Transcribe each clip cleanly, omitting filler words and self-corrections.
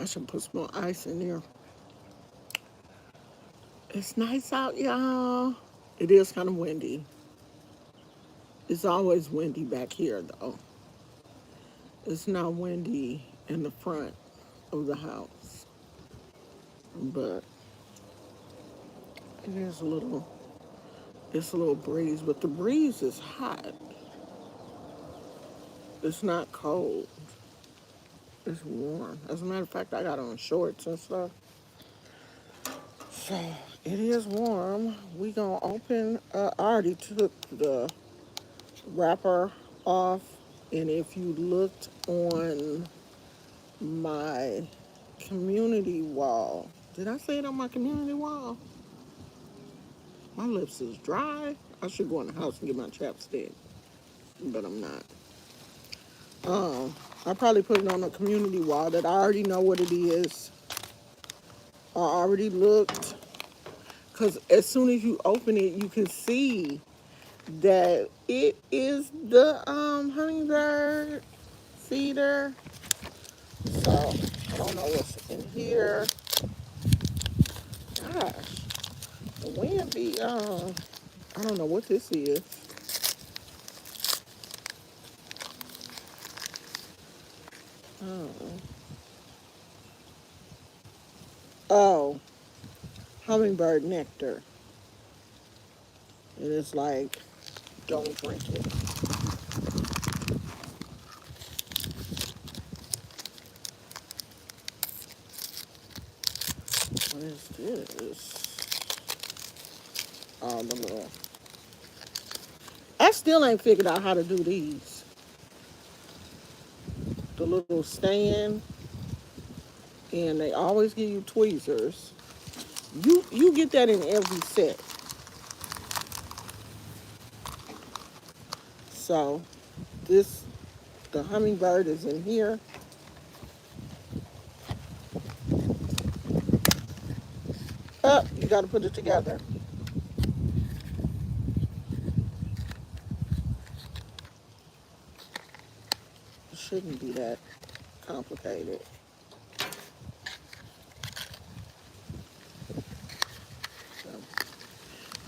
I should put some more ice in there. It's nice out, y'all. It is kind of windy. It's always windy back here, though. It's not windy in the front of the house, but it is a little. It's a little breeze, but the breeze is hot. It's not cold. It's warm. As a matter of fact, I got on shorts and stuff. So it is warm. We gonna open. I already took the wrapper off, and if you looked on my community wall, did I say it on my community wall? My lips is dry. I should go in the house and get my chapstick, but I'm not. I probably put it on a community wall that I already know what it is. I already looked, because as soon as you open it, you can see that it is the hummingbird feeder. So I don't know what's in here. Gosh, the wind be I don't know what this is. Oh, oh, hummingbird nectar. And it's like, don't drink it. What is this? Oh, the little. I still ain't figured out how to do these. The little stand, and they always give you tweezers. You get that in every set. So this the hummingbird is in here. Oh, you got to put it together. It shouldn't be that complicated. So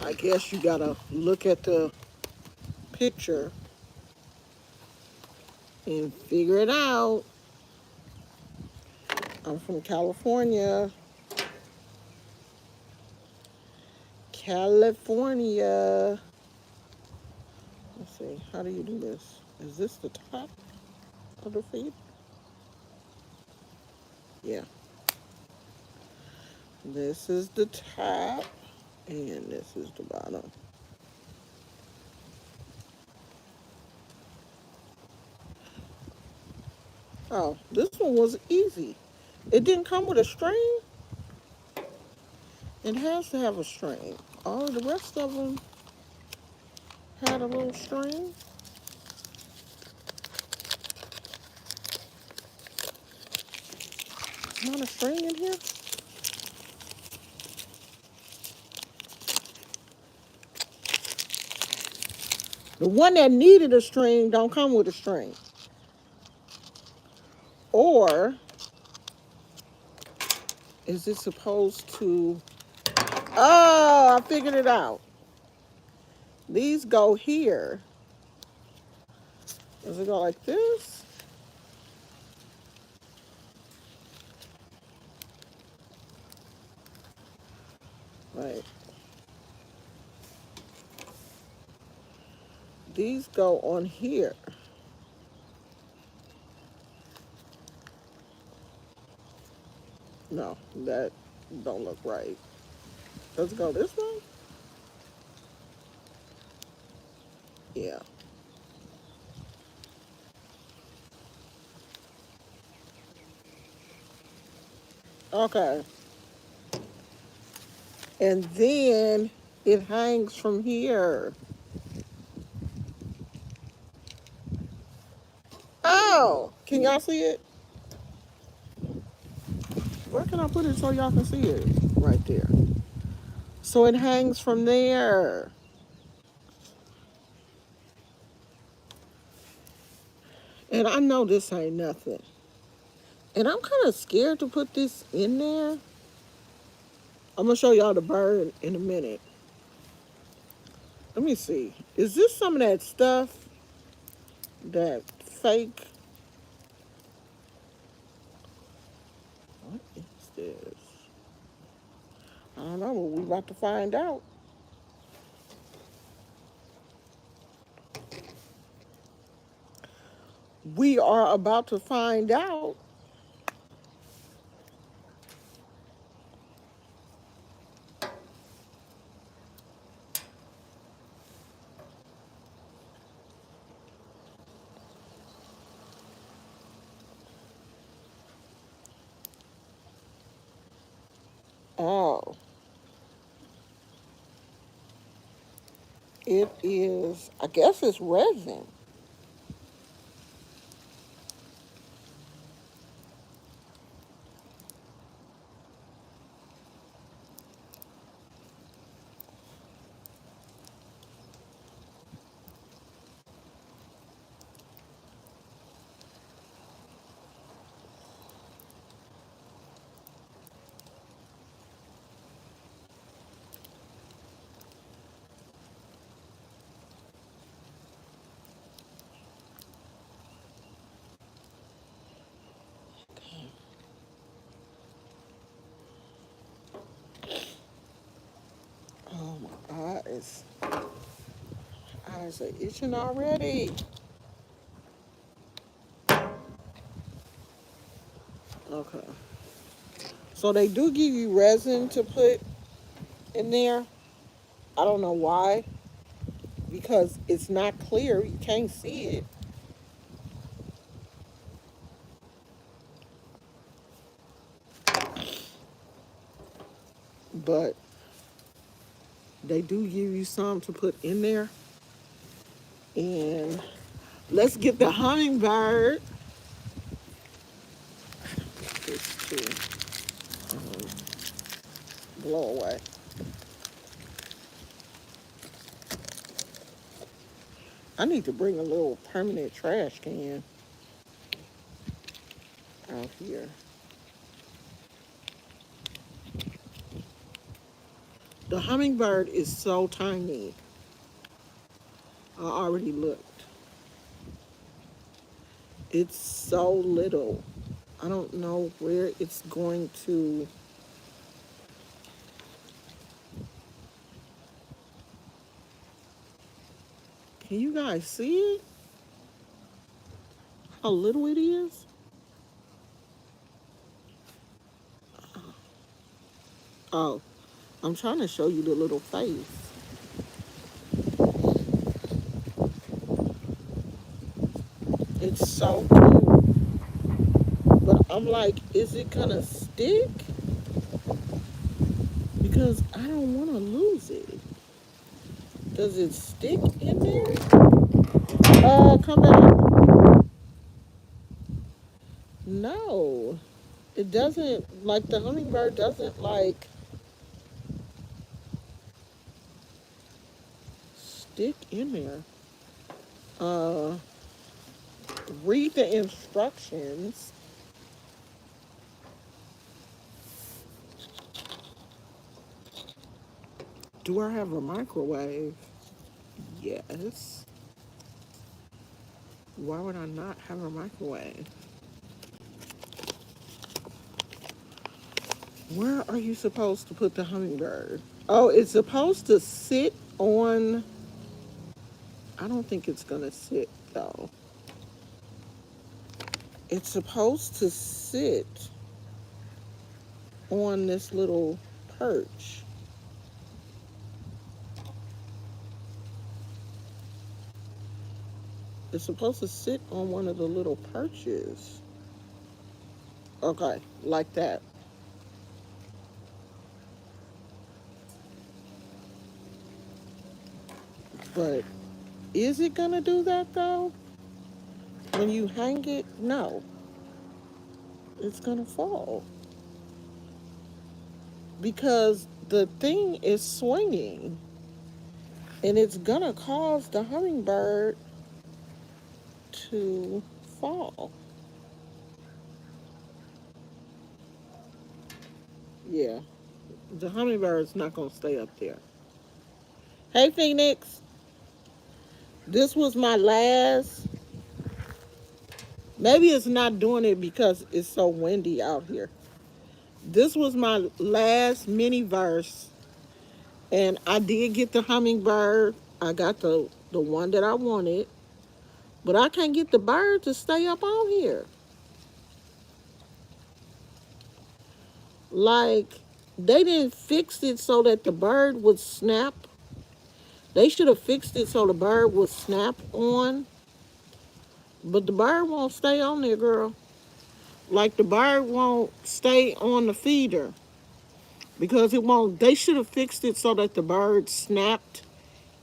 I guess you got to look at the picture and figure it out. I'm from California. California. Let's see. How do you do this? Is this the top of the feed? Yeah. This is the top, and this is the bottom. Oh, this one was easy. It didn't come with a string. It has to have a string. All of the rest of them had a little string. Not a string in here. The one that needed a string don't come with a string. Or is it supposed to? Oh, I figured it out. These go here. Does it go like this? Right. These go on here. No, that don't look right. Does it go this way? Yeah. Okay. And then it hangs from here. Oh, can y'all see it? Where can I put it so y'all can see it? Right there. So it hangs from there. And I know this ain't nothing. And I'm kind of scared to put this in there. I'm gonna show y'all the bird in a minute. Let me see. Is this some of that stuff that fake? What is this? I don't know, but we about to find out. We are about to find out. Oh, it is. I guess it's resin. Oh my eyes are itching already. Okay. So they do give you resin to put in there. I don't know why, because it's not clear. You can't see it. But they do give you some to put in there. And let's get the hummingbird. This to blow away. I need to bring a little permanent trash can out here. The hummingbird is so tiny. I already looked. It's so little. I don't know where it's going to. Can you guys see it? How little it is? Oh, I'm trying to show you the little face. It's so cute. But I'm like, is it gonna stick? Because I don't want to lose it. Does it stick in there? Come back. No, it doesn't. Like the hummingbird doesn't like stick in there. Uh, read the instructions. Do I have a microwave? Yes. Why would I not have a microwave? Where are you supposed to put the hummingbird? Oh, it's supposed to sit on. I don't think it's gonna sit though. It's supposed to sit on this little perch. It's supposed to sit on one of the little perches. Okay, like that. But is it gonna do that though? When you hang it, no, it's gonna fall because the thing is swinging and it's gonna cause the hummingbird to fall. Yeah, the hummingbird's not gonna stay up there. Hey, Phoenix, this was my last. Maybe it's not doing it because it's so windy out here. This was my last mini verse, and I did get the hummingbird. I got the one that I wanted, but I can't get the bird to stay up on here. Like, they didn't fix it so that the bird would snap. They should have fixed it so the bird would snap on, but the bird won't stay on there, girl. Like, the bird won't stay on the feeder because it won't. They should have fixed it so that the bird snapped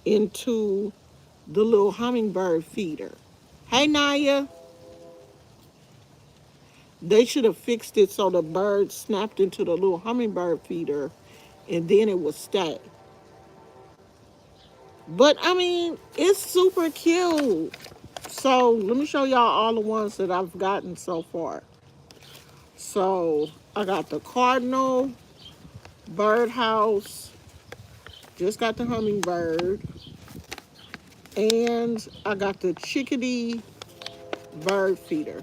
into the little hummingbird feeder. Hey, Naya. They should have fixed it so the bird snapped into the little hummingbird feeder and then it would stay. But I mean, it's super cute. So let me show y'all all the ones that I've gotten so far. So I got the cardinal, birdhouse, just got the hummingbird, and I got the chickadee bird feeder.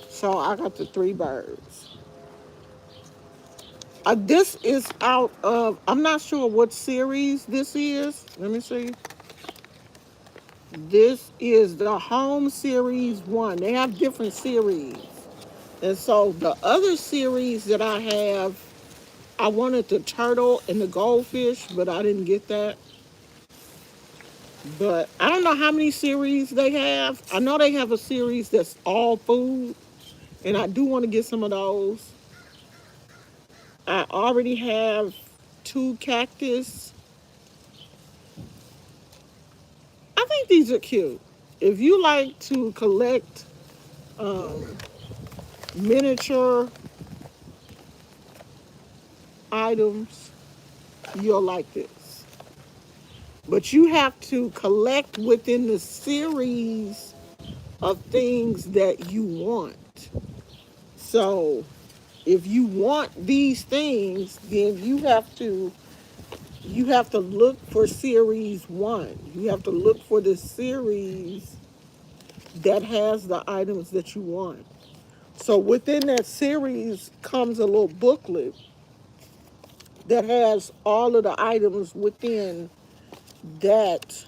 So I got the three birds. This is out of, I'm not sure what series this is. Let me see. This is the Home Series 1. They have different series. And so the other series that I have, I wanted the turtle and the goldfish, but I didn't get that. But I don't know how many series they have. I know they have a series that's all food, and I do want to get some of those. I already have two cactus. I think these are cute. If you like to collect um, miniature items, you'll like this. But you have to collect within the series of things that you want. So if you want these things, then you have to look for series 1. You have to look for the series that has the items that you want. So within that series comes a little booklet that has all of the items within that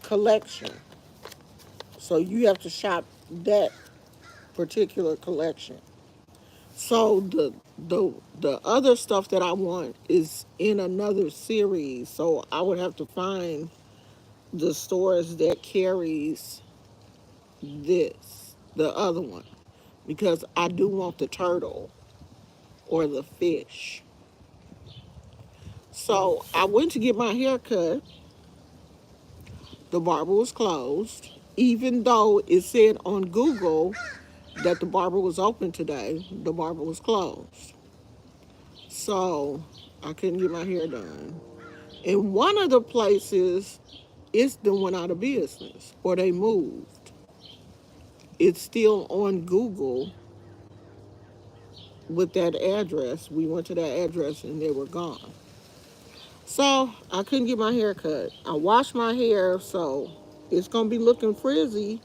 collection. So you have to shop that particular collection. So the other stuff that I want is in another series. So I would have to find the stores that carries the other one, because I do want the turtle or the fish. So I went to get my hair cut. The barber was closed, even though it said on Google that the barber was open today. The barber was closed. So I couldn't get my hair done. And one of the places, it's done went out of business or they moved. It's still on Google with that address. We went to that address and they were gone. So I couldn't get my hair cut. I washed my hair, so it's gonna be looking frizzy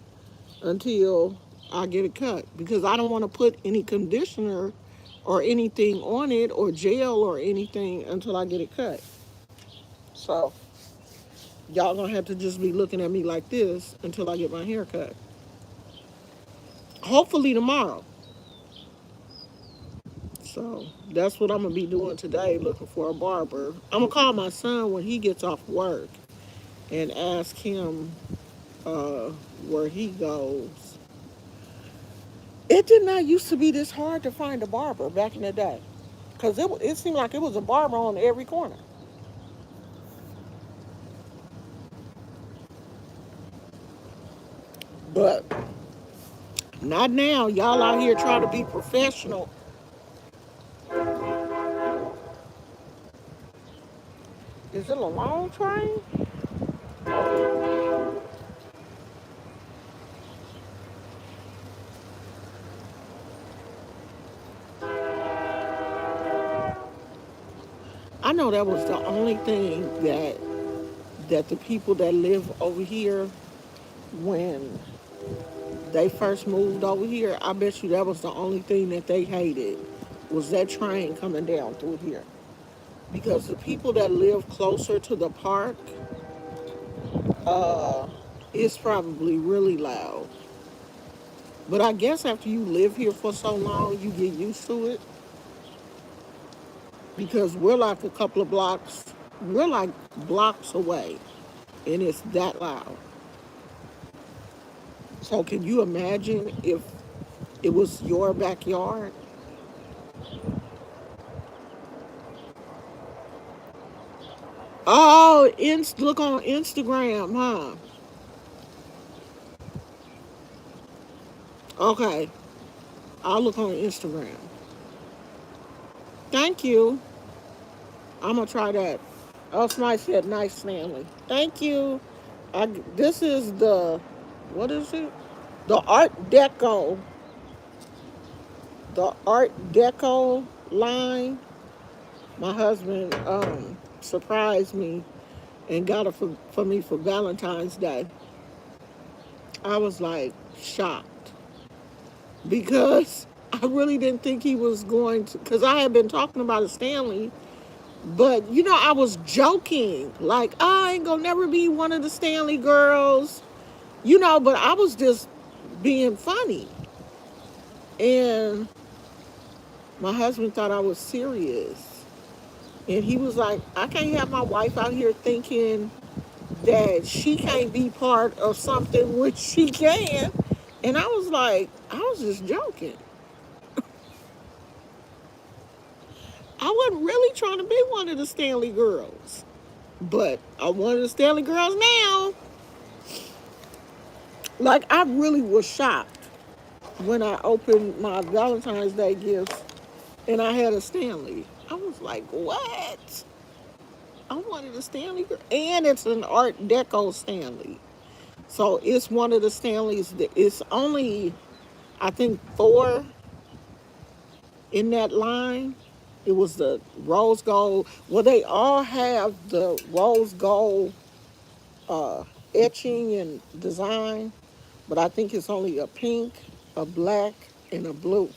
until I get it cut, because I don't want to put any conditioner or anything on it or gel or anything until I get it cut. So y'all gonna have to just be looking at me like this until I get my hair cut. Hopefully tomorrow. So that's what I'm gonna be doing today, looking for a barber. I'm gonna call my son when he gets off work and ask him uh, where he goes. It did not used to be this hard to find a barber back in the day, because it seemed like it was a barber on every corner. But not now. Y'all out here trying to be professional. Is it a long train? I know that was the only thing that the people that live over here, when they first moved over here, I bet you that was the only thing that they hated, was that train coming down through here. Because the people that live closer to the park, uh, it's probably really loud. But I guess after you live here for so long, you get used to it. Because we're like a couple of blocks, we're like blocks away, and it's that loud. So can you imagine if it was your backyard? Oh, look on Instagram, huh? Okay, I'll look on Instagram. Thank you. I'm gonna try that. Oh, somebody said nice family. Thank you. This is the, what is it? The Art Deco, the Art Deco line. My husband surprised me and got it for me for Valentine's Day. I was like shocked because I really didn't think he was going to, because I had been talking about a Stanley, but I was joking, like, I ain't gonna never be one of the Stanley girls, but I was just being funny. And my husband thought I was serious. And he was like, I can't have my wife out here thinking that she can't be part of something which she can. And I was like, I was just joking. I wasn't really trying to be one of the Stanley girls. But I'm one of the Stanley girls now. Like, I really was shocked when I opened my Valentine's Day gifts and I had a Stanley. I was like, what? I wanted a Stanley girl. And it's an Art Deco Stanley. So it's one of the Stanleys that it's only, I think, four in that line. It was the rose gold. Well, they all have the rose gold uh, etching and design, but I think it's only a pink, a black, and a blue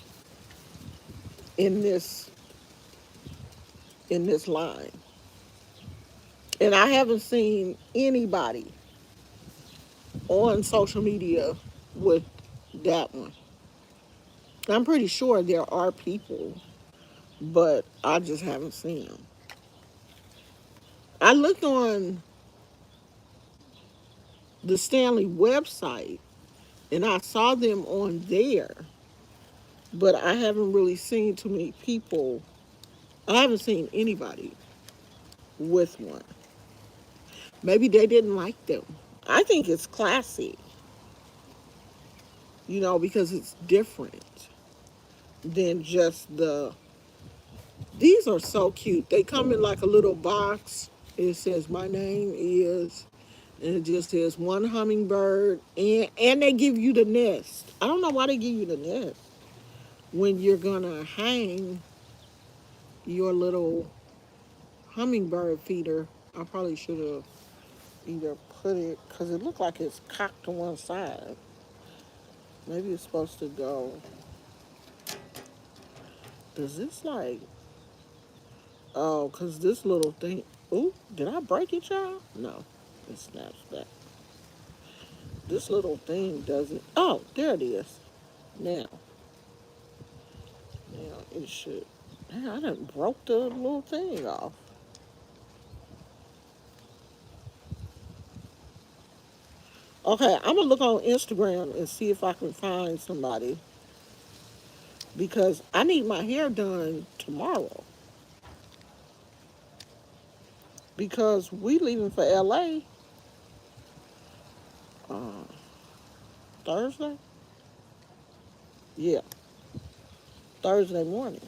in this line. And I haven't seen anybody on social media with that one. I'm pretty sure there are people, but I just haven't seen them. I looked on the Stanley website and I saw them on there, but I haven't really seen too many people. I haven't seen anybody with one. Maybe they didn't like them. I think it's classy, because it's different than just the. These are so cute. They come in like a little box. It says, my name is, and it just says one hummingbird, and they give you the nest. I don't know why they give you the nest when you're gonna hang your little hummingbird feeder. I probably should have either put it, because it looked like it's cocked to one side. Maybe it's supposed to go. Does this like, oh, because this little thing, ooh, did I break it, y'all? No, it snaps back. This little thing doesn't, oh, there it is. Now, now it should, man, I done broke the little thing off. Okay, I'm gonna look on Instagram and see if I can find somebody because I need my hair done tomorrow because we leaving for LA uh, Thursday. Yeah, Thursday morning.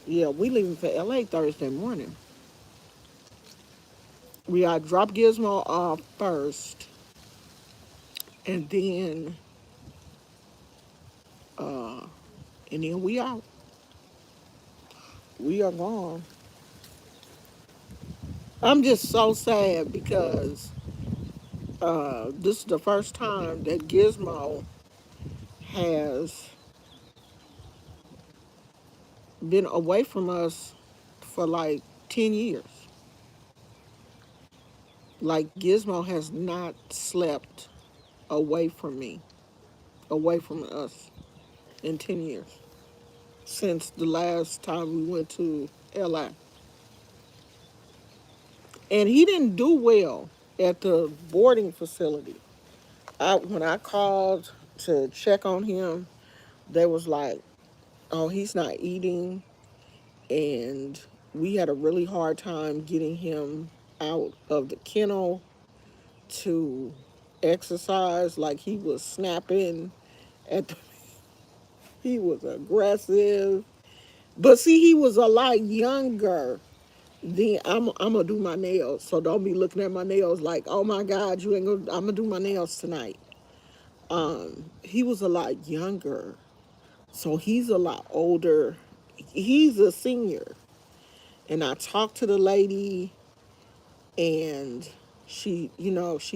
Yeah, we leaving for LA Thursday morning. We got drop Gizmo off first, and then uh, And then we out. We are gone. I'm just so sad because this is the first time that Gizmo has been away from us for like 10 years. Like Gizmo has not slept away from me, away from us in 10 years since the last time we went to LA. And he didn't do well at the boarding facility. When I called to check on him, they was like, "Oh, he's not eating," and we had a really hard time getting him out of the kennel to exercise. Like he was snapping at the, he was aggressive. But see, he was a lot younger. Then I'm gonna do my nails, so don't be looking at my nails like, oh my God, you ain't gonna. I'm gonna do my nails tonight. He was a lot younger, so he's a lot older. He's a senior, and I talked to the lady, and she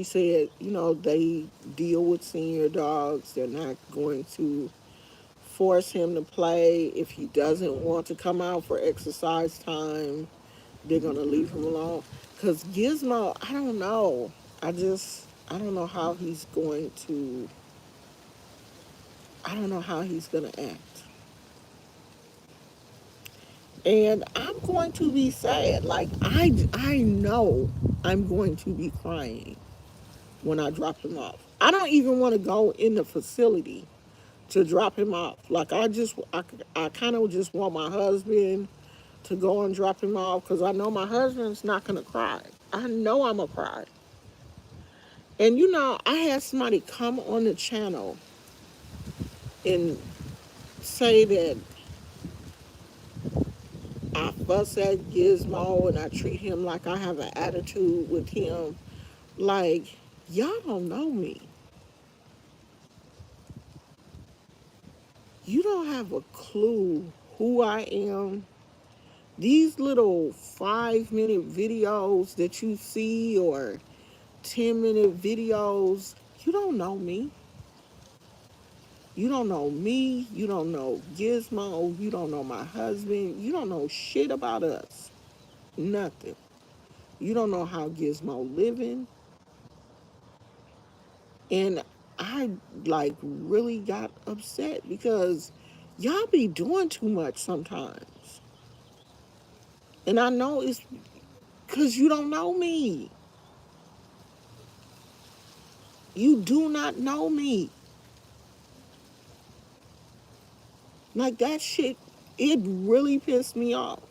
said, they deal with senior dogs. They're not going to force him to play. If he doesn't want to come out for exercise time, they're gonna leave him alone. Cause Gizmo, I don't know. I don't know how he's going to. I don't know how he's gonna act. And I'm going to be sad. Like I know I'm going to be crying when I drop him off. I don't even want to go in the facility to drop him off. Like I kind of just want my husband to go and drop him off because I know my husband's not gonna cry. I know I'm gonna cry. And I had somebody come on the channel and say that I fuss at Gizmo and I treat him like I have an attitude with him. Like, y'all don't know me. You don't have a clue who I am. These little 5-minute videos that you see or 10-minute videos, you don't know me. You don't know me. You don't know Gizmo. You don't know my husband. You don't know shit about us. Nothing. You don't know how Gizmo living. And I like really got upset because y'all be doing too much sometimes. And I know it's because you don't know me. You do not know me. Like that shit, it really pissed me off.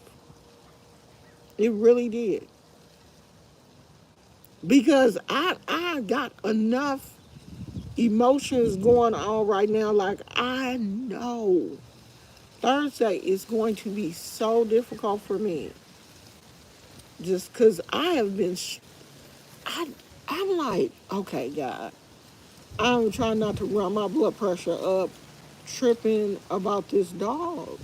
It really did. Because I got enough emotions going on right now. Like I know Thursday is going to be so difficult for me. Just because I have been, I'm like, okay, God, I'm trying not to run my blood pressure up, tripping about this dog.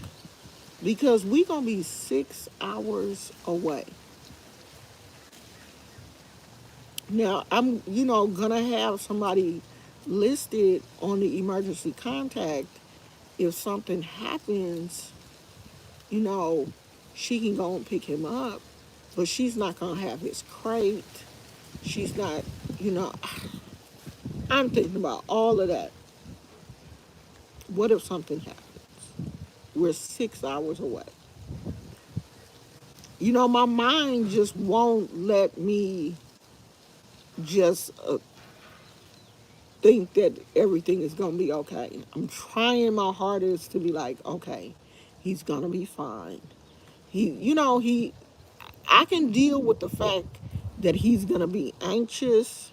Because we gonna be 6 hours away. Now I'm, gonna have somebody listed on the emergency contact. If something happens, you know, she can go and pick him up, but she's not gonna have his crate. She's not, you know, I'm thinking about all of that. What if something happens? We're 6 hours away. My mind just won't let me just think that everything is going to be okay. I'm trying my hardest to be like, okay, he's going to be fine. I can deal with the fact that he's going to be anxious.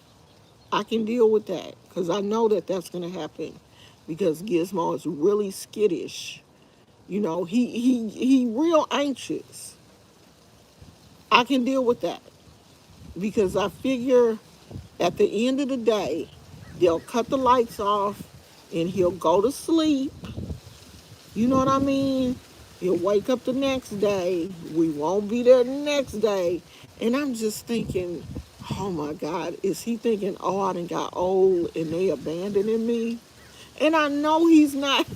I can deal with that because I know that that's going to happen because Gizmo is really skittish. He real anxious. I can deal with that because I figure at the end of the day, they'll cut the lights off and he'll go to sleep You know what I mean? You'll wake up the next day. We won't be there the next day. And I'm just thinking, oh my God, is he thinking, oh, I done got old and they abandoning me? And I know he's not,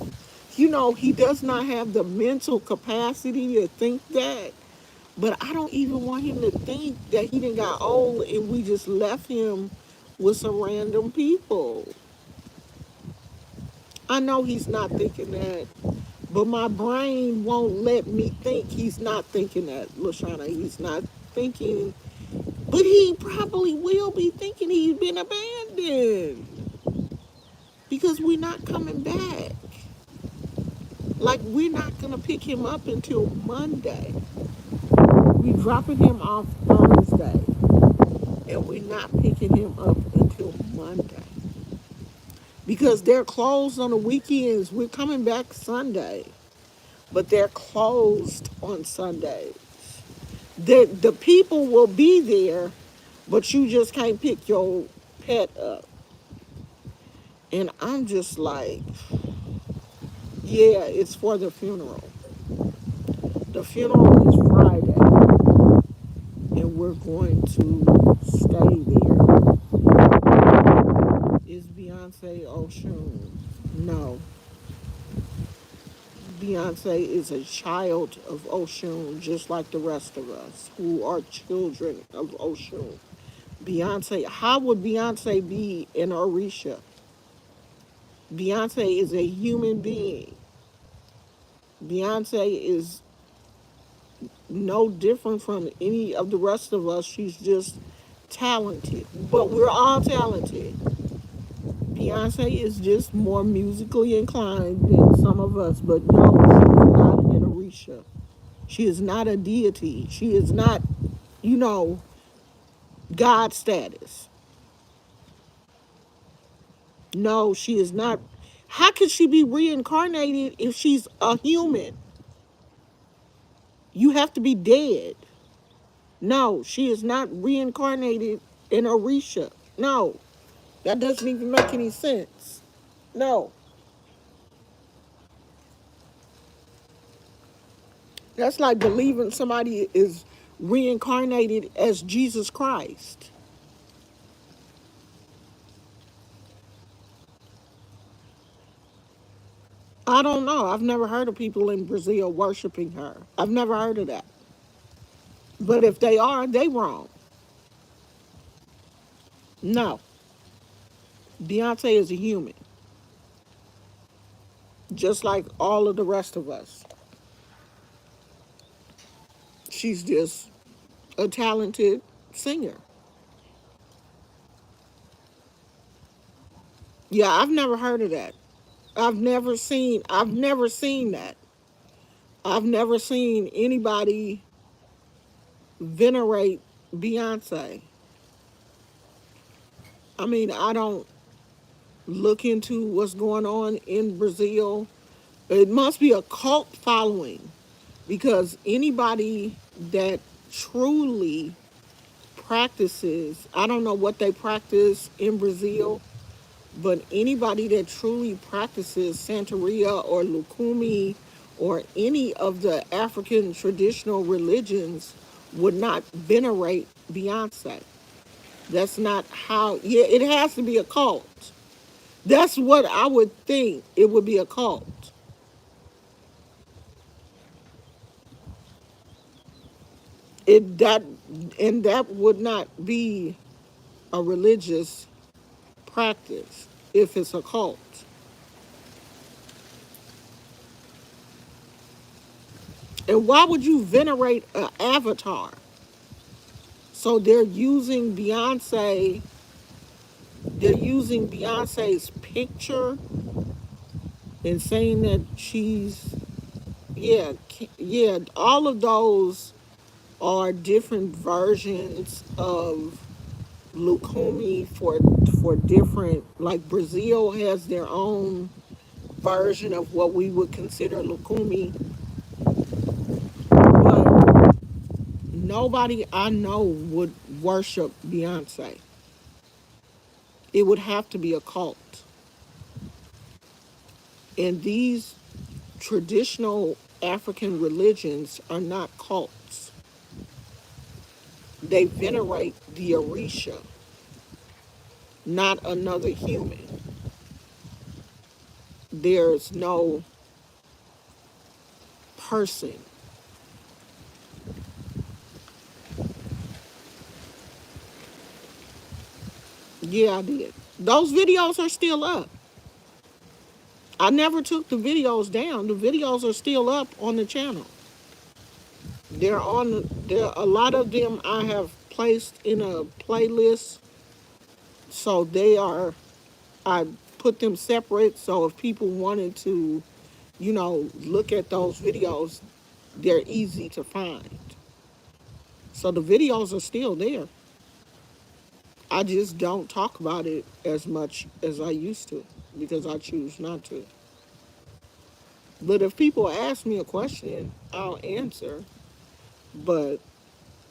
he does not have the mental capacity to think that. But I don't even want him to think that he done got old and we just left him with some random people. I know he's not thinking that. But my brain won't let me think he's not thinking that, Lashana. He's not thinking, but he probably will be thinking he's been abandoned because we're not coming back. Like, we're not going to pick him up until Monday. We're dropping him off Thursday, and we're not picking him up until Monday because they're closed on the weekends. We're coming back Sunday, but they're closed on Sundays. The people will be there, but you just can't pick your pet up. And I'm just like, yeah, it's for the funeral. The funeral is Friday, and we're going to stay there. Is Beyonce Oshun? No. Beyonce is a child of Oshun, just like the rest of us who are children of Oshun. Beyonce, how would Beyonce be in Orisha? Beyonce is a human being. Beyonce is no different from any of the rest of us. She's just talented. But we're all talented. Beyonce is just more musically inclined than some of us. But no, she's not an Orisha. She is not a deity. She is not, you know, God status. No, she is not. How could she be reincarnated if she's a human? You have to be dead. No, she is not reincarnated in Orisha. No, that doesn't even make any sense. No, that's like believing somebody is reincarnated as Jesus Christ. I don't know. I've never heard of people in Brazil worshiping her. I've never heard of that. But if they are, they wrong. No, Beyonce is a human, just like all of the rest of us. She's just a talented singer. Yeah, I've never heard of that. I've never seen that. I've never seen anybody venerate Beyonce. I mean, I don't look into what's going on in Brazil. It must be a cult following because anybody that truly practices, I don't know what they practice in Brazil, but anybody that truly practices Santeria or Lukumi or any of the African traditional religions would not venerate Beyonce. That's not how, yeah, it has to be a cult. That's what I would think. It would be a cult. It that and that would not be a religious practice if it's a cult. And why would you venerate an avatar? So they're using Beyonce's picture and saying that she's, yeah, yeah, all of those are different versions of Lukumi for different, like Brazil has their own version of what we would consider Lukumi, but nobody I know would worship Beyonce. It would have to be a cult. And these traditional African religions are not cults. They venerate the Orisha, not another human. There's no person. Yeah, I did. Those videos are still up. I never took the videos down. The videos are still up on the channel. They're on there. A lot of them I have placed in a playlist, so they are. I put them separate. So if people wanted to, look at those videos, they're easy to find. So the videos are still there. I just don't talk about it as much as I used to because I choose not to. But if people ask me a question, I'll answer. But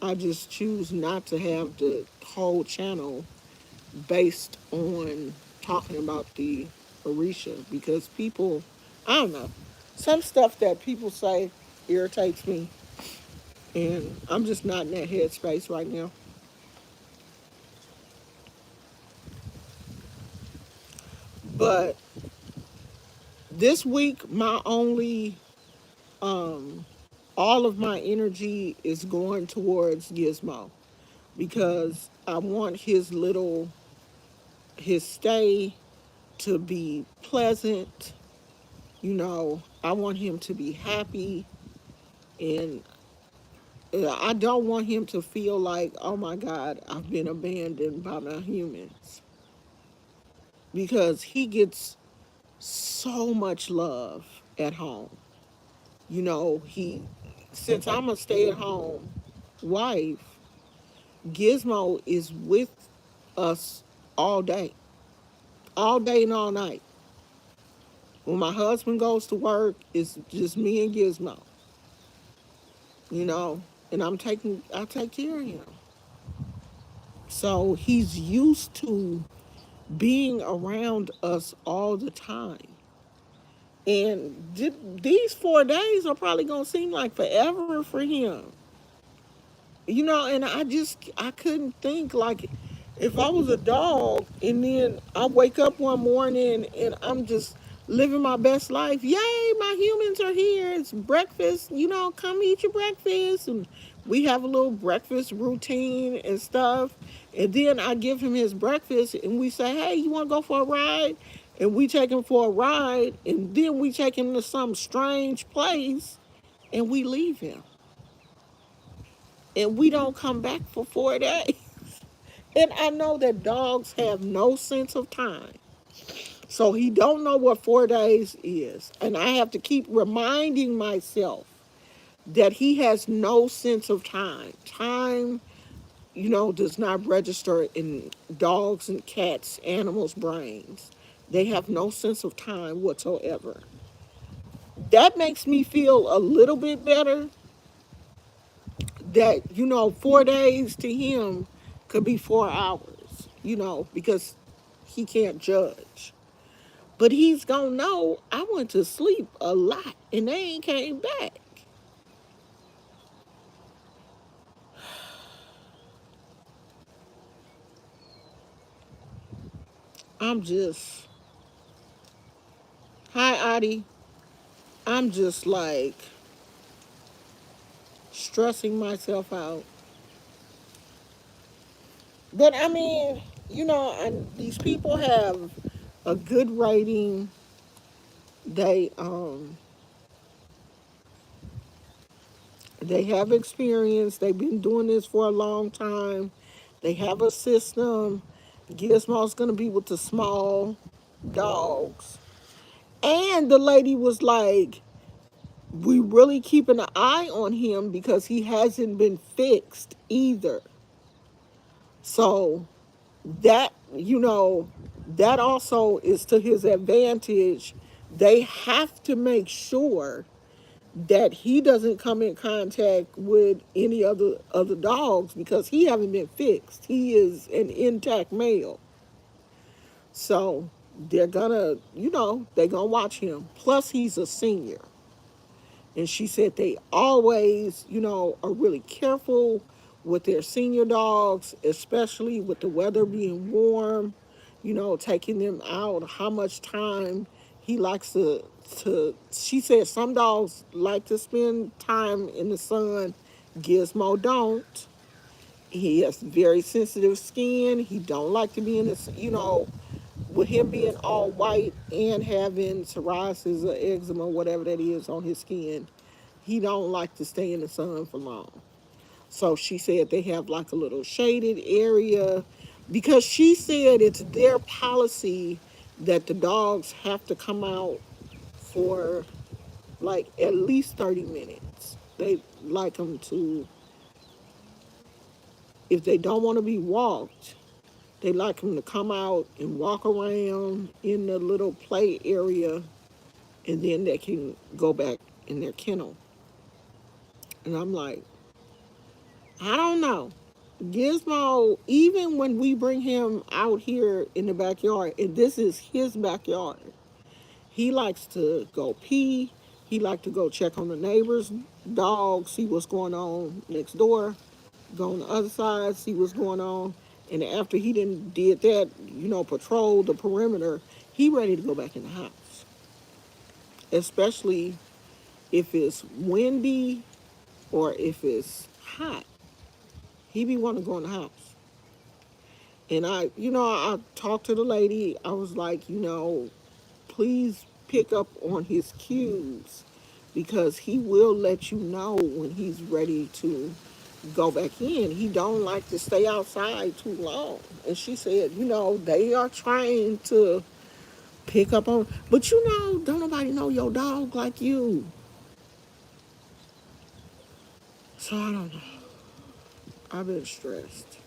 I just choose not to have the whole channel based on talking about the Orisha because people, I don't know, some stuff that people say irritates me, and I'm just not in that headspace right now. But this week, my only, all of my energy is going towards Gizmo because I want his stay to be pleasant. I want him to be happy, and I don't want him to feel like, oh my God, I've been abandoned by my humans. Because he gets so much love at home. He, since I'm a stay at home wife, Gizmo is with us all day and all night. When my husband goes to work, it's just me and Gizmo, you know, and I take care of him. So he's used to being around us all the time. And these 4 days are probably going to seem like forever for him. And I couldn't think, like, if I was a dog and then I wake up one morning and I'm just living my best life. Yay, my humans are here. It's breakfast, come eat your breakfast. And we have a little breakfast routine and stuff. And then I give him his breakfast and we say, hey, you want to go for a ride? And we take him for a ride. And then we take him to some strange place and we leave him. And we don't come back for 4 days. And I know that dogs have no sense of time. So he don't know what 4 days is. And I have to keep reminding myself that he has no sense of time. Time, does not register in dogs and cats, animals' brains. They have no sense of time whatsoever. That makes me feel a little bit better that, 4 days to him could be 4 hours, because he can't judge. But he's gonna know I went to sleep a lot and they ain't came back. I'm just, hi, Adi. I'm just like stressing myself out. But I mean, these people have a good rating. They they have experience. They've been doing this for a long time. They have a system. Gizmo's gonna be with the small dogs. And the lady was like, we really keeping an eye on him because he hasn't been fixed either. So that, that also is to his advantage. They have to make sure that he doesn't come in contact with any other dogs because he haven't been fixed. He is an intact male. So they're gonna, they're gonna watch him. Plus he's a senior. And she said they always, are really careful with their senior dogs, especially with the weather being warm, taking them out, how much time he likes she said some dogs like to spend time in the sun. Gizmo don't. He has very sensitive skin. He don't like to be in with him being all white and having psoriasis or eczema, whatever that is on his skin, he don't like to stay in the sun for long. So she said they have like a little shaded area because she said it's their policy that the dogs have to come out for like at least 30 minutes. They like them to, if they don't want to be walked, they like them to come out and walk around in the little play area, and then they can go back in their kennel. And I'm like, I don't know. Gizmo, even when we bring him out here in the backyard, and this is his backyard, he likes to go pee. He likes to go check on the neighbor's dog, see what's going on next door, go on the other side, see what's going on. And after he did that, patrol the perimeter, he ready to go back in the house. Especially if it's windy or if it's hot. He be wanting to go in the house. And I talked to the lady. I was like, please pick up on his cues because he will let you know when he's ready to go back in. He don't like to stay outside too long. And she said, they are trying to pick up on, but don't nobody know your dog like you. So I don't know. I've been stressed.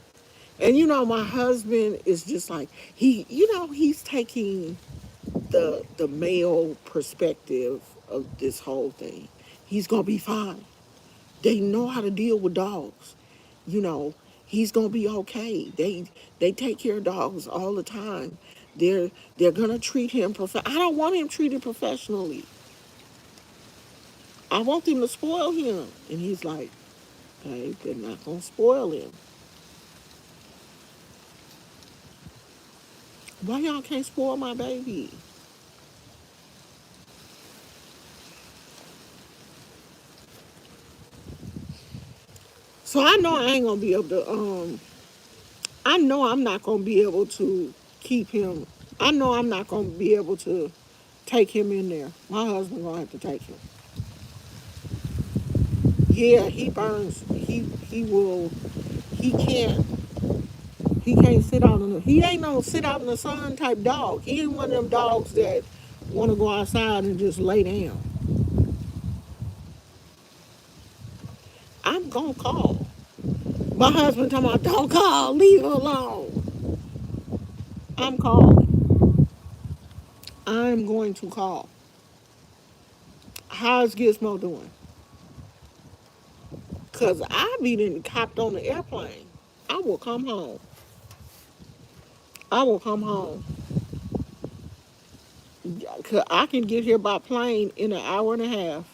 And my husband is just like he's taking the male perspective of this whole thing. He's gonna be fine. They know how to deal with dogs. You know, he's gonna be okay. They take care of dogs all the time. They're gonna treat him I don't want him treated professionally. I want them to spoil him. And he's like, hey, they're not gonna spoil him. Why y'all can't spoil my baby? So I know I ain't gonna be able to I know I'm not gonna be able to keep him. I know I'm not gonna be able to take him in there. My husband gonna have to take him. Yeah, he burns. He will. He can't. He can't sit out in the. He ain't no sit out in the sun type dog. He ain't one of them dogs that want to go outside and just lay down. I'm gonna call. My husband talking about don't call, leave her alone. I'm calling. I'm going to call. How's Gizmo doing? Cause I be done copped on the airplane. I will come home. I will come home. 'Cause I can get here by plane in an hour and a half.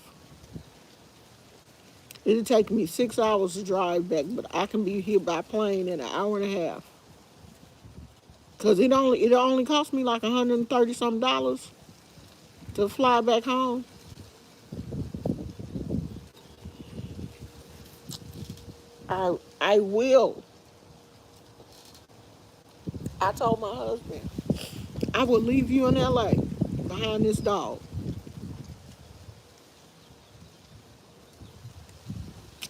It'll take me 6 hours to drive back, but I can be here by plane in an hour and a half. Cause it only cost me like $130 some to fly back home. I will. I told my husband I will leave you in LA behind this dog.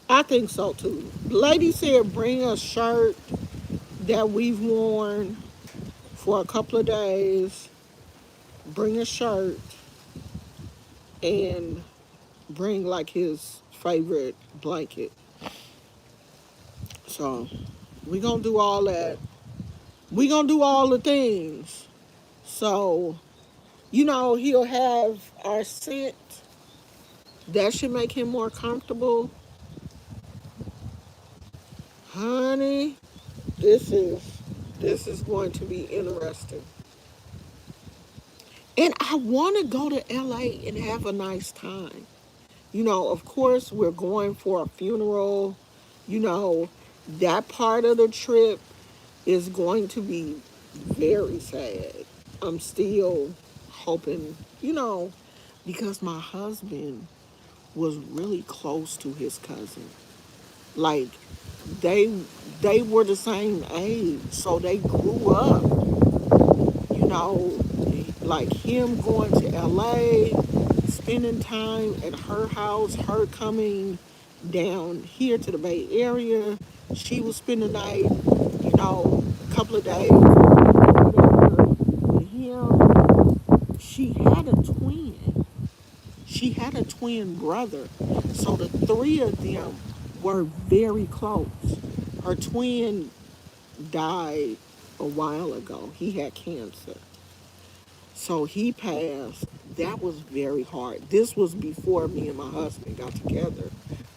I think so too. The lady said bring a shirt that we've worn for a couple of days. Bring a shirt and bring like his favorite blanket. So we gonna do all that. We gonna do all the things. So, he'll have our scent. That should make him more comfortable. Honey, this is this is going to be interesting. And I wanna go to LA and have a nice time. Of course, we're going for a funeral. You know, that part of the trip is going to be very sad. I'm still hoping, because my husband was really close to his cousin. Like they they were the same age, so they grew up, you know, like him going to LA, spending time at her house, her coming down here to the Bay Area. She would spend the night, a couple of days with him. She had a twin. She had a twin brother. So the three of them were very close. Her twin died a while ago. He had cancer. So he passed. That was very hard. This was before me and my husband got together.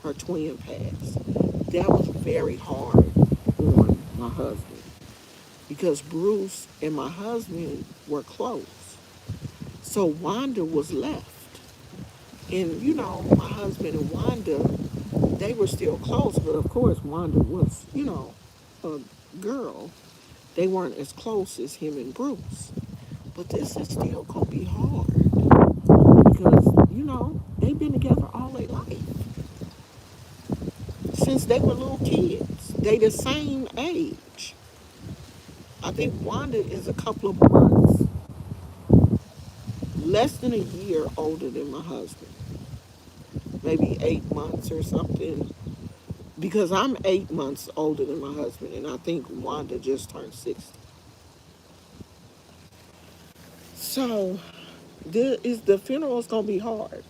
Her twin passed. That was very hard on my husband because Bruce and my husband were close. So Wanda was left. And, my husband and Wanda, they were still close, but of course, Wanda was, a girl. They weren't as close as him and Bruce. But this is still going to be hard because, they've been together all their life since they were little kids. They the same age. I think Wanda is a couple of months, less than a year older than my husband. Maybe 8 months or something. Because I'm 8 months older than my husband, and I think Wanda just turned 60. So, the funeral's gonna be hard.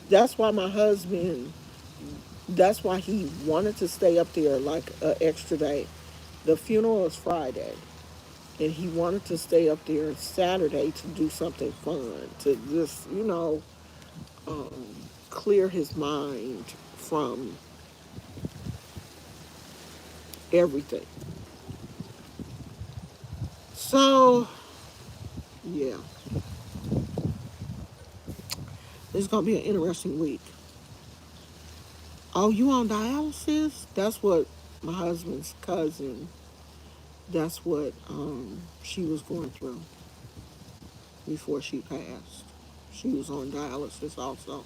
That's why my husband. That's why he wanted to stay up there like an extra day. The funeral is Friday, and he wanted to stay up there Saturday to do something fun, to just um, clear his mind from everything. So, yeah, it's gonna be an interesting week. Oh, you on dialysis? That's what my husband's cousin, that's what she was going through before she passed. She was on dialysis also.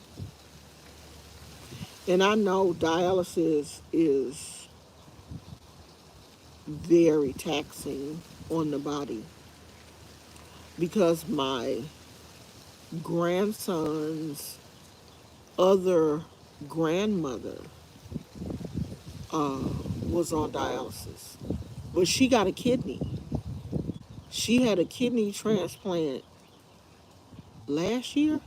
And I know dialysis is very taxing on the body because my grandson's other grandmother uh, was on dialysis, but she got a kidney. She had a kidney transplant last year.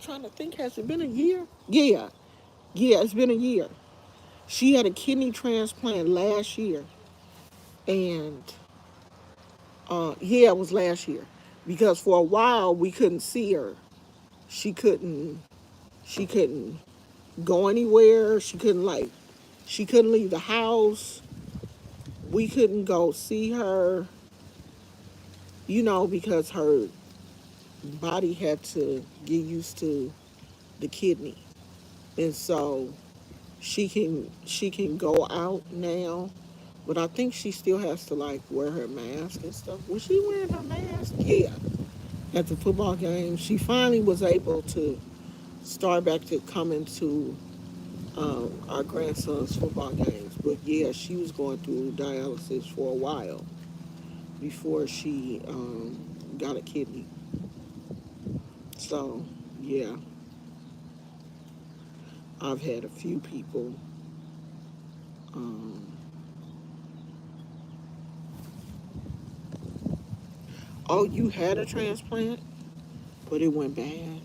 Trying to think, has it been a year? Yeah, yeah, it's been a year. She had a kidney transplant last year, and yeah, it was last year because for a while we couldn't see her. She couldn't, she couldn't go anywhere. She couldn't leave the house. We couldn't go see her, because her body had to get used to the kidney, and so she can go out now, but I think she still has to like wear her mask and stuff. Was she wearing her mask? Yeah. At the football game, she finally was able to start back to coming to our grandson's football games. But yeah, she was going through dialysis for a while before she got a kidney. So yeah, I've had a few people. Um, oh, you had a transplant, but it went bad.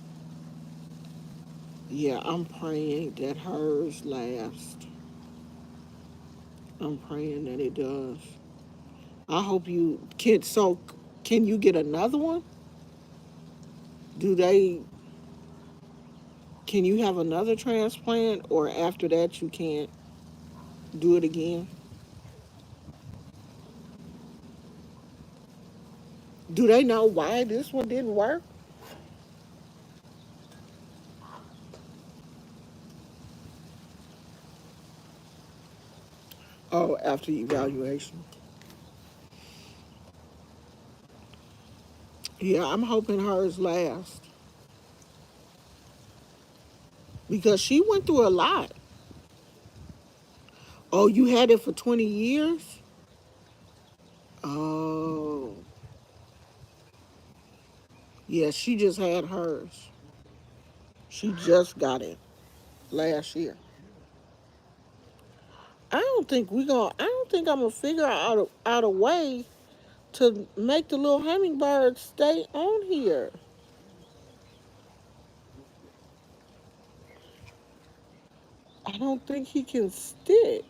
Yeah, I'm praying that hers lasts. I'm praying that it does. I hope you can. So, can you get another one? Do they? Can you have another transplant, or after that you can't do it again? Do they know why this one didn't work? Oh, after evaluation. Yeah, I'm hoping hers last because she went through a lot. Oh, you had it for 20 years? Oh, yeah, she just had hers. She just got it last year. I don't think I'm gonna figure out a way to make the little hummingbird stay on here. I don't think he can stick.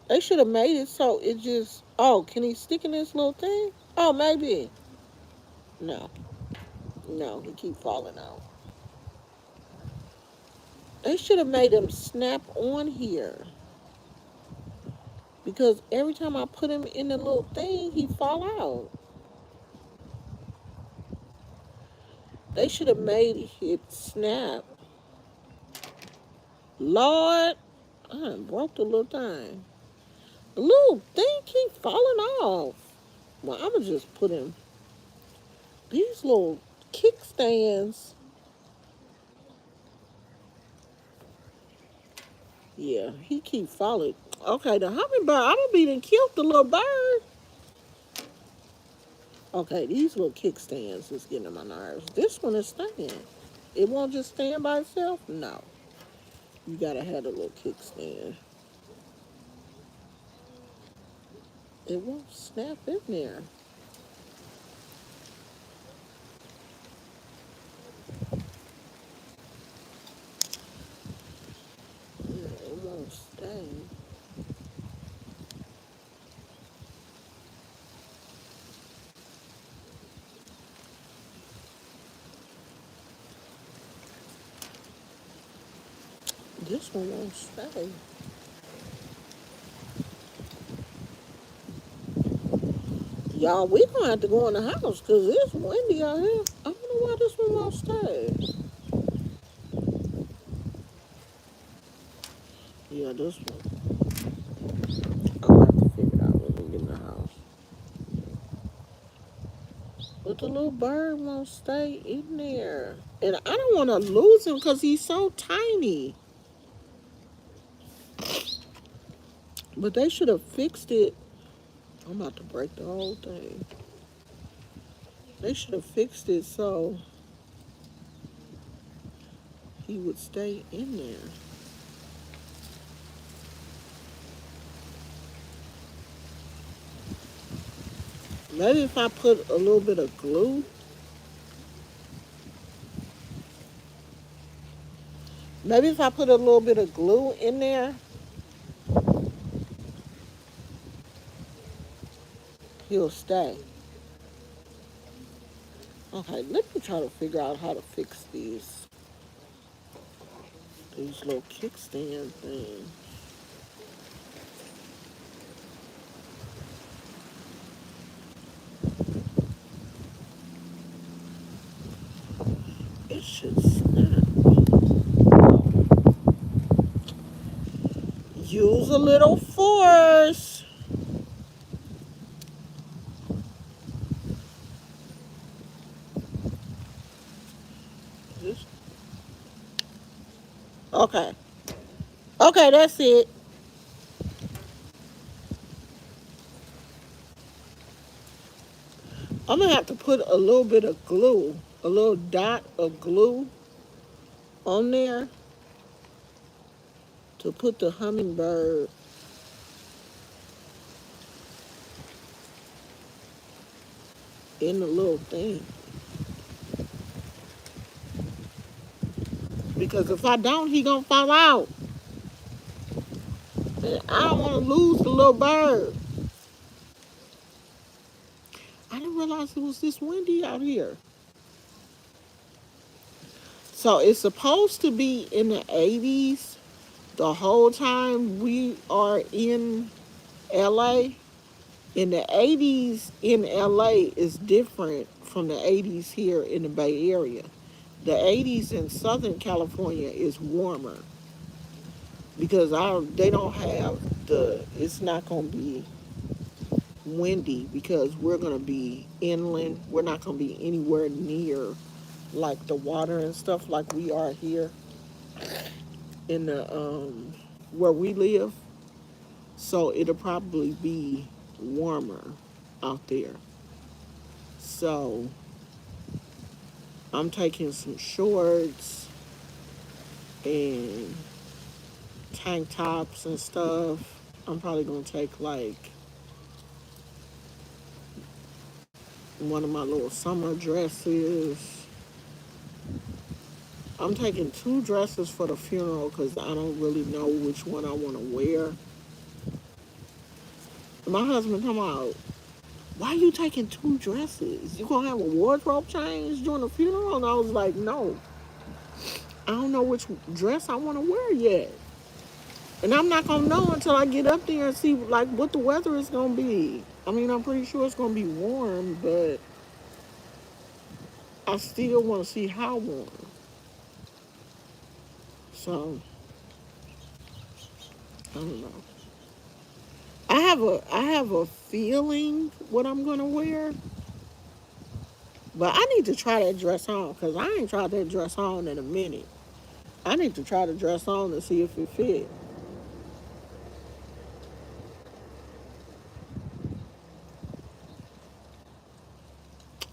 They should have made it so it just. Oh, can he stick in this little thing? Oh, maybe. No, no, he keep falling out. They should have made him snap on here because every time I put him in the little thing, he fall out. They should have made it snap. Lord, I done broke the little thing. The little thing keep falling off. Well, I'ma just put him. These little kickstands. Yeah, he keep falling. Okay, the hummingbird. I'm gonna be done killed the little bird. Okay, these little kickstands is getting on my nerves. This one is staying. It won't just stand by itself. No, you gotta have a little kickstand. It won't snap in there. Yeah, it won't stay. This one won't stay. Y'all, we gonna have to go in the house because it's windy out here. I don't know why this one won't stay. Yeah, this one. I'll have to figure it out when we get in the house. But the little bird won't stay in there. And I don't want to lose him because he's so tiny. But they should have fixed it. I'm about to break the whole thing. They should have fixed it so he would stay in there. Maybe if I put a little bit of glue, maybe if I put a little bit of glue in there, he'll stay. Okay, let me try to figure out how to fix these little kickstand things. It should snap. Use a little force. Okay. Okay, that's it. I'm gonna have to put a little bit of glue, a little dot of glue on there to put the hummingbird in the little thing. Because if I don't, he gonna fall out. And I don't want to lose the little bird. I didn't realize it was this windy out here. So it's supposed to be in the 80s the whole time we are in LA. In the 80s in LA is different from the 80s here in the Bay Area. The 80s in Southern California is warmer. because they don't have it's not gonna be windy because we're gonna be inland. We're not gonna be anywhere near like the water and stuff like we are here in the where we live. So it'll probably be warmer out there. So I'm taking some shorts and tank tops and stuff. I'm probably gonna take like one of my little summer dresses. I'm taking two dresses for the funeral because I don't really know which one I want to wear. My husband come out, why are you taking two dresses? You gonna have a wardrobe change during the funeral? And I was like, no, I don't know which dress I want to wear yet. And I'm not gonna know until I get up there and see like what the weather is gonna be. I mean, I'm pretty sure it's gonna be warm, but I still want to see how warm. So I don't know. I have a feeling what I'm gonna wear, but I need to try that dress on because I ain't tried that dress on in a minute. I need to try the dress on to see if it fit.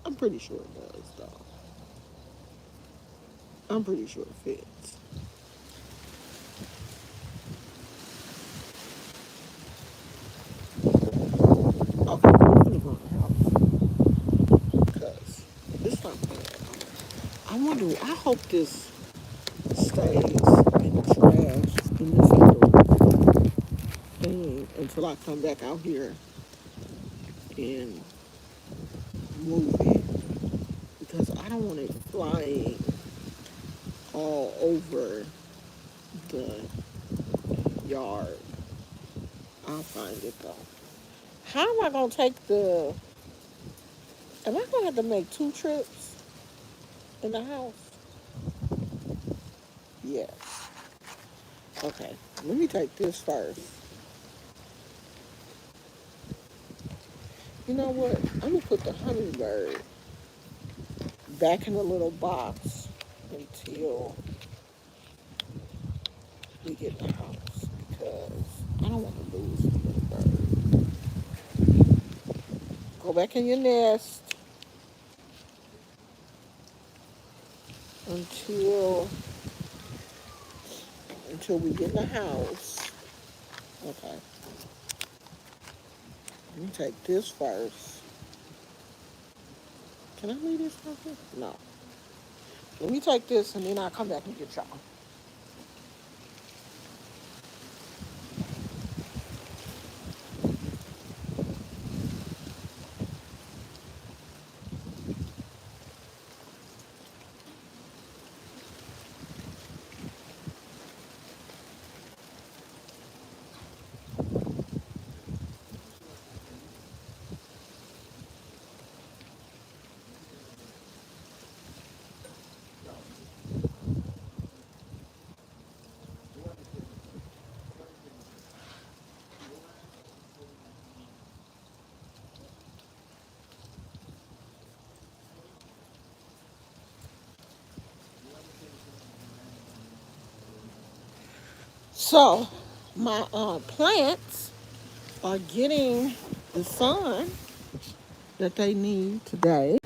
I'm pretty sure it does, though. I'm pretty sure it fits. Okay, I'm gonna go in the house because it's not bad. I wonder. I hope this stays in the trash in this little thing until I come back out here and move it because I don't want it flying all over the yard. I'll find it though. How am I gonna take the? Am I gonna have to make two trips in the house? Yes. Okay. Let me take this first. You know what? I'm gonna put the hummingbird back in the little box until we get in the house because I don't want to lose the little bird. Go back in your nest until we get in the house. Okay. Let me take this first. Can I leave this right here? No. Let me take this and then I'll come back and get y'all. So, my plants are getting the sun that they need today.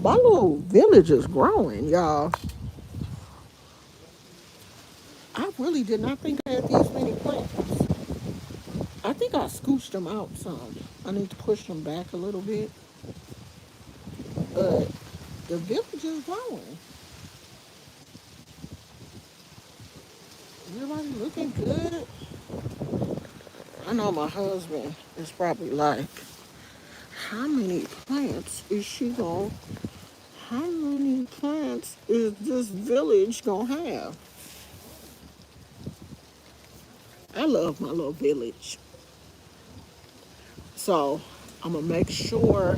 My little village is growing, y'all. I really did not think I had these many plants. I think I scooched them out some. I need to push them back a little bit. But the village is growing. Everybody looking good. I know my husband is probably like, how many plants is she going to how many plants is this village gonna have? I love my little village. So I'm gonna make sure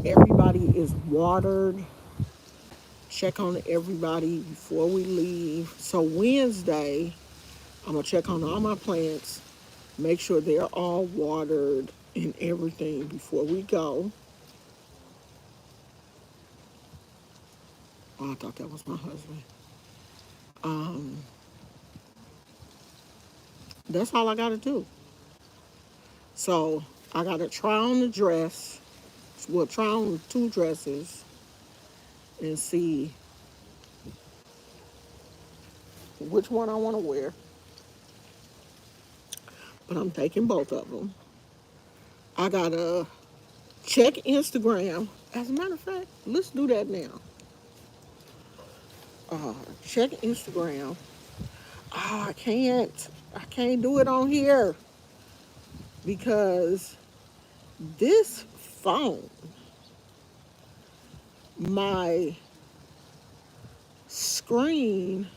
everybody is watered check on everybody before we leave. So Wednesday, I'm gonna check on all my plants, make sure they're all watered and everything before we go. Oh, I thought that was my husband. Um, that's all I gotta do. So I gotta try on the dress. Well, try on two dresses and see which one I want to wear. But I'm taking both of them. I gotta check Instagram. As a matter of fact, let's do that now. Check Instagram. Oh, I can't. I can't do it on here because this phone, my screen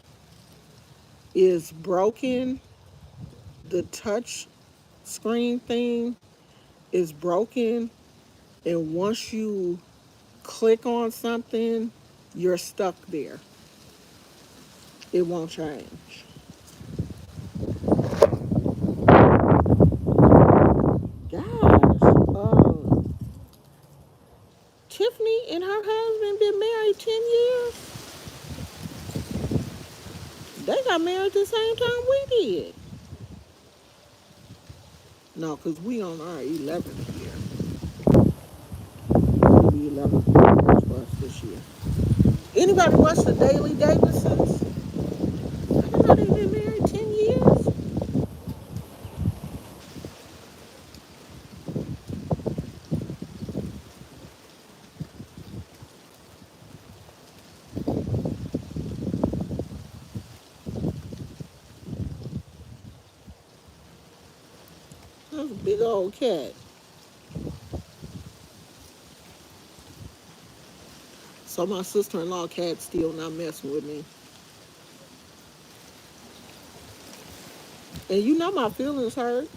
is broken. The touch screen thing is broken. And once you click on something, you're stuck there. It won't change. Gosh, Tiffany and her husband been married 10 years. They got married the same time we did. No, because we on our 11th year. It'll be 11th year for us this year. Anybody watch the Daily Davidsons? I didn't know they've been married 10 years. That's a big old cat. So my sister-in-law cat still not messing with me. And you know my feelings hurt.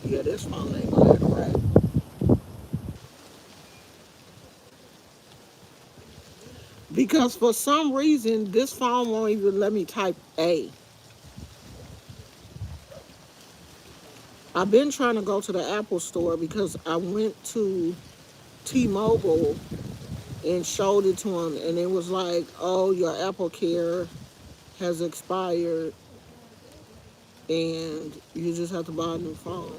Yeah, this phone ain't gonna act right. Because for some reason, this phone won't even let me type A. I've been trying to go to the Apple store because I went to T-Mobile and showed it to them, and it was like, oh, your Apple Care has expired, and you just have to buy a new phone.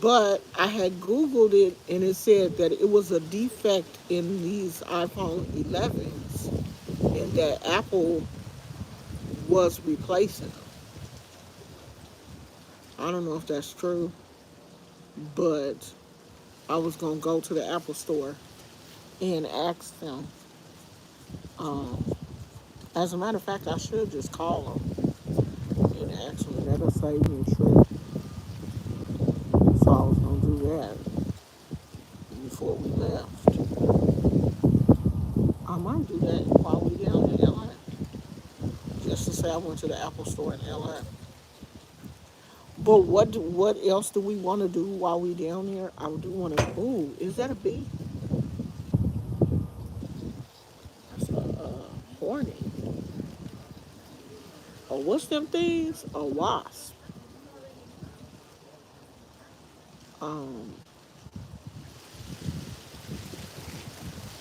But I had Googled it, and it said that it was a defect in these iPhone 11s, and that Apple was replacing them. I don't know if that's true, but I was gonna go to the Apple store and ask them. Um, as a matter of fact, I should just call them and ask them. That'll save me a trip. So I was gonna do that before we left. I might do that while we down in LA, just to say I went to the Apple store in LA. But what else do we want to do while we down there? I do want to. Ooh, is that a bee? That's a hornet. Oh, what's them things? A wasp. Um,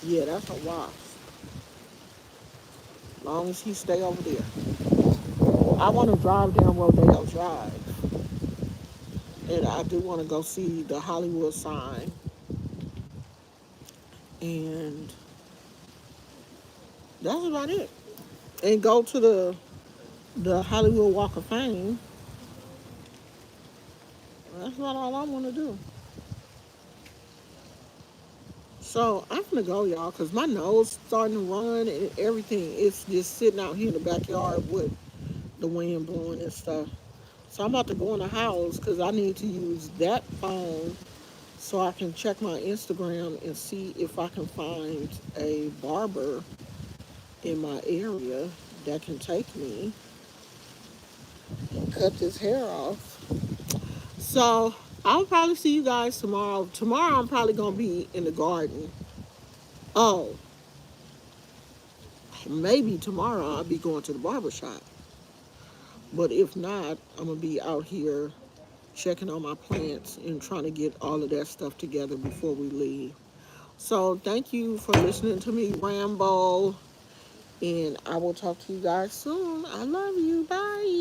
yeah, that's a wasp. Long as he stay over there. I want to drive down Rodeo Drive, and I do want to go see the Hollywood sign, and that's about it. And go to the Hollywood Walk of Fame. That's about all I want to do. So I'm gonna go, y'all, cause my nose starting to run and everything. It's just sitting out here in the backyard with the wind blowing and stuff. So I'm about to go in the house because I need to use that phone so I can check my Instagram and see if I can find a barber in my area that can take me and cut this hair off. So I'll probably see you guys tomorrow. Tomorrow I'm probably gonna be in the garden. Oh, maybe tomorrow I'll be going to the barber shop. But if not, I'm gonna be out here checking on my plants and trying to get all of that stuff together before we leave. So thank you for listening to me ramble, and I will talk to you guys soon. I love you. Bye.